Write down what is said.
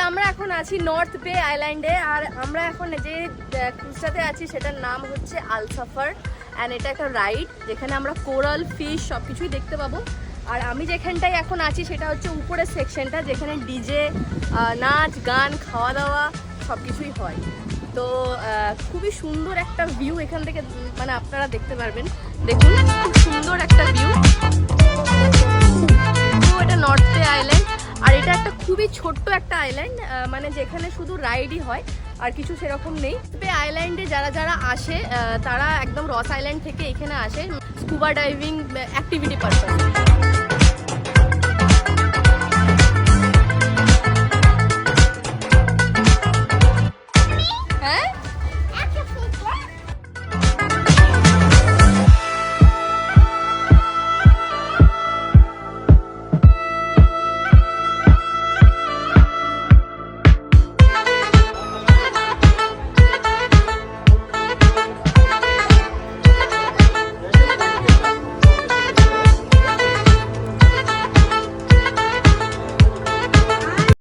আমরা এখন আছি নর্থ বে আইল্যান্ডে, আর আমরা এখন যে ক্রুজটাতে আছি সেটার নাম হচ্ছে আলসাফার অ্যান্ড এটা একটা রাইড যেখানে আমরা কোরাল ফিশ সব কিছুই দেখতে পাবো। আর আমি যেখানটায় এখন আছি সেটা হচ্ছে উপরের সেকশনটা, যেখানে ডিজে, নাচ গান, খাওয়া দাওয়া সব কিছুই হয়। তো খুবই সুন্দর একটা ভিউ এখান থেকে, মানে আপনারা দেখতে পারবেন। দেখুন খুব সুন্দর একটা ভিউ। তো এটা নর্থ বে আইল্যান্ড, আর এটা একটা খুবই ছোট্ট একটা আইল্যান্ড, মানে যেখানে শুধু রাইডই হয় আর কিছু সেরকম নেই। বে আইল্যান্ডে যারা যারা আসে তারা একদম রস আইল্যান্ড থেকে এখানে আসে স্কুবা ডাইভিং অ্যাক্টিভিটি পারপাস।